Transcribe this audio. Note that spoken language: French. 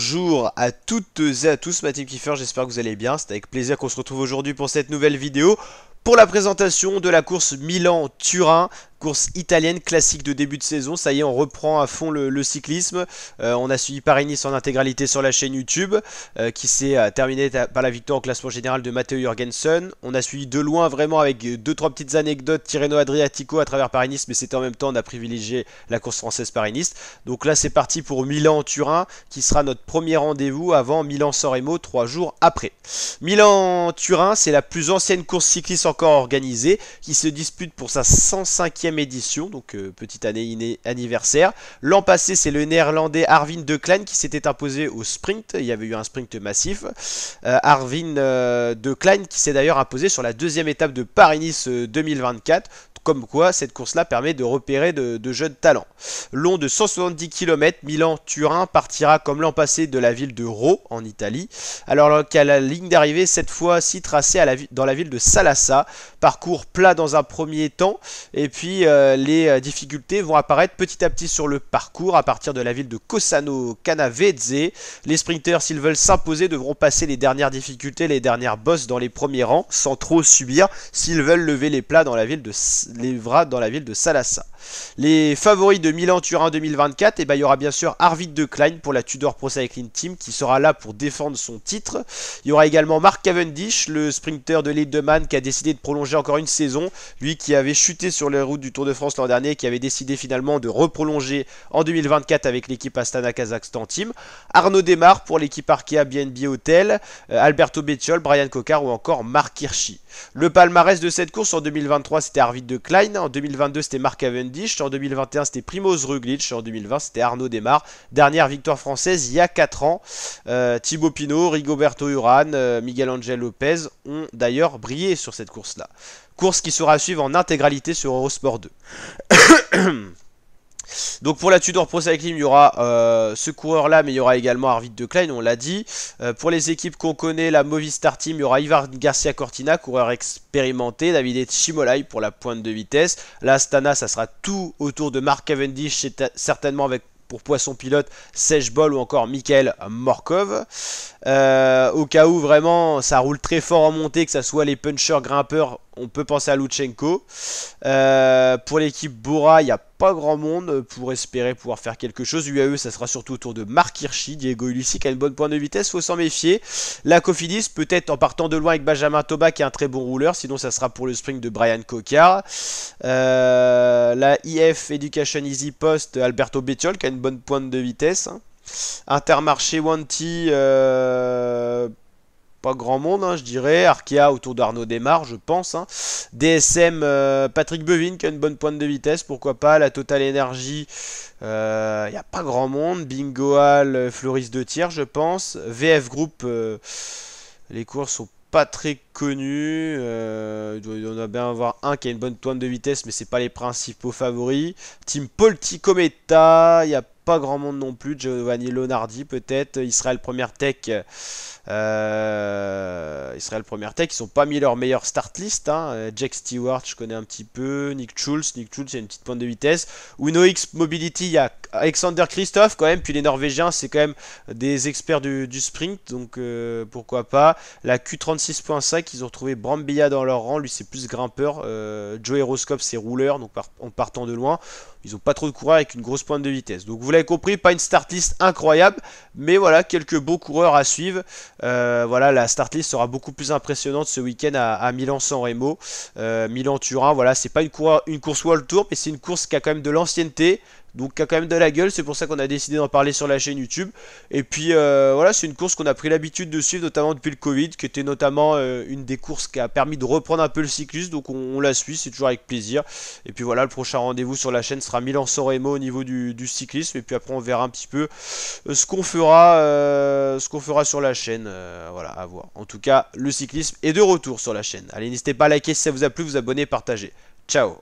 Bonjour à toutes et à tous, ma team Kiefer, j'espère que vous allez bien. C'est avec plaisir qu'on se retrouve aujourd'hui pour cette nouvelle vidéo. Pour la présentation de la course Milan-Turin, course italienne classique de début de saison. Ça y est, on reprend à fond le cyclisme. On a suivi Paris-Nice en intégralité sur la chaîne YouTube, qui s'est terminée par la victoire au classement général de Matteo Jorgensen. On a suivi de loin vraiment avec 2-3 petites anecdotes Tirreno-Adriatico à travers Paris-Nice, mais c'était en même temps, on a privilégié la course française Paris-Nice. Donc là, c'est parti pour Milan-Turin, qui sera notre premier rendez-vous avant Milan-San Remo 3 jours après. Milan-Turin, c'est la plus ancienne course cycliste encore organisée, qui se dispute pour sa 105e édition, donc petite année anniversaire. L'an passé, c'est le néerlandais Arvin De Klein qui s'était imposé au sprint. Il y avait eu un sprint massif. Arvin De Klein qui s'est d'ailleurs imposé sur la deuxième étape de Paris-Nice 2024. Comme quoi, cette course-là permet de repérer de jeunes talents. Long de 170 km, Milan-Turin partira comme l'an passé de la ville de Rho, en Italie, alors qu'à la ligne d'arrivée, cette fois-ci tracée dans la ville de Salassa. Parcours plat dans un premier temps, et puis les difficultés vont apparaître petit à petit sur le parcours à partir de la ville de Cossano Canavese. Les sprinters, s'ils veulent s'imposer, devront passer les dernières difficultés, les dernières bosses dans les premiers rangs, sans trop subir, s'ils veulent lever les plats dans la ville de Salassa. Les favoris de Milan-Turin 2024, et ben, il y aura bien sûr Arvid De Klein pour la Tudor Pro Cycling Team qui sera là pour défendre son titre. Il y aura également Mark Cavendish, le sprinter de l'île de Man qui a décidé de prolonger encore une saison. Lui qui avait chuté sur les routes du Tour de France l'an dernier, qui avait décidé finalement de reprolonger en 2024 avec l'équipe Astana Kazakhstan Team. Arnaud Desmar pour l'équipe Arkea BNB Hotel, Alberto Bettiol, Brian Cocard ou encore Marc Hirschi. Le palmarès de cette course en 2023 c'était Arvid De Klein, en 2022 c'était Mark Cavendish, en 2021 c'était Primoz Roglic, en 2020 c'était Arnaud Desmar. Dernière victoire française il y a 4 ans. Thibaut Pinot, Rigoberto Urán, Miguel Angel Lopez ont d'ailleurs brillé sur cette course-là. Course qui sera à suivre en intégralité sur Eurosport 2. Donc pour la Tudor Pro Cycling, il y aura ce coureur-là, mais il y aura également Arvid De Klein, on l'a dit. Pour les équipes qu'on connaît, la Movistar Team, il y aura Ivar Garcia Cortina, coureur expérimenté, Davide Chimolai pour la pointe de vitesse. La Astana, ça sera tout autour de Mark Cavendish, certainement avec pour poisson pilote Serge Boll ou encore Mikhail Morkov. Au cas où vraiment ça roule très fort en montée, que ce soit les punchers grimpeurs, on peut penser à Lutsenko. Pour l'équipe Bora, il n'y a pas grand monde pour espérer pouvoir faire quelque chose. UAE, ça sera surtout autour de Marc Hirschi, Diego Ulissi qui a une bonne pointe de vitesse, faut s'en méfier. La Cofidis, peut-être en partant de loin avec Benjamin Toba qui est un très bon rouleur, sinon ça sera pour le sprint de Brian Cocard. La IF Education Easy Post, Alberto Bettiol qui a une bonne pointe de vitesse. Intermarché Wanty, pas grand monde, hein, je dirais. Arkea autour d'Arnaud Desmar, je pense. Hein. DSM, Patrick Bevin qui a une bonne pointe de vitesse, pourquoi pas. La Total Energy, il n'y a pas grand monde. Bingoal, Floris de Thiers, je pense. VF Group, les courses sont pas très connues. Il doit en bien avoir un qui a une bonne pointe de vitesse, mais c'est pas les principaux favoris. Team Polti Cometa, il n'y a pas grand monde non plus. Giovanni Lonardi peut-être. Israël Première Tech. Ils sont pas mis leur meilleure start list. Hein. Jack Stewart, je connais un petit peu. Nick Schulz, il y a une petite pointe de vitesse. Uno-X Mobility, il y a Alexander Christophe quand même. Puis les Norvégiens, c'est quand même des experts du sprint. Donc pourquoi pas. La Q36.5, ils ont retrouvé Brambilla dans leur rang. Lui, c'est plus grimpeur. Joe Aeroscope, c'est rouleur. Donc en partant de loin. Ils n'ont pas trop de coureurs avec une grosse pointe de vitesse. Donc vous l'avez compris, pas une start list incroyable. Mais voilà, quelques beaux coureurs à suivre. Voilà, la start list sera beaucoup plus impressionnante ce week-end à Milan-San Remo. Milan-Turin, voilà, c'est pas une course World Tour, mais c'est une course qui a quand même de l'ancienneté. Donc qui a quand même de la gueule, c'est pour ça qu'on a décidé d'en parler sur la chaîne YouTube. Et puis voilà, c'est une course qu'on a pris l'habitude de suivre, notamment depuis le Covid, qui était notamment une des courses qui a permis de reprendre un peu le cyclisme. Donc on la suit, c'est toujours avec plaisir. Et puis voilà, le prochain rendez-vous sur la chaîne sera Milan-San Remo au niveau du cyclisme. Et puis après on verra un petit peu ce qu'on fera sur la chaîne. Voilà, à voir. En tout cas, le cyclisme est de retour sur la chaîne. Allez, n'hésitez pas à liker si ça vous a plu, vous abonner, partager. Ciao!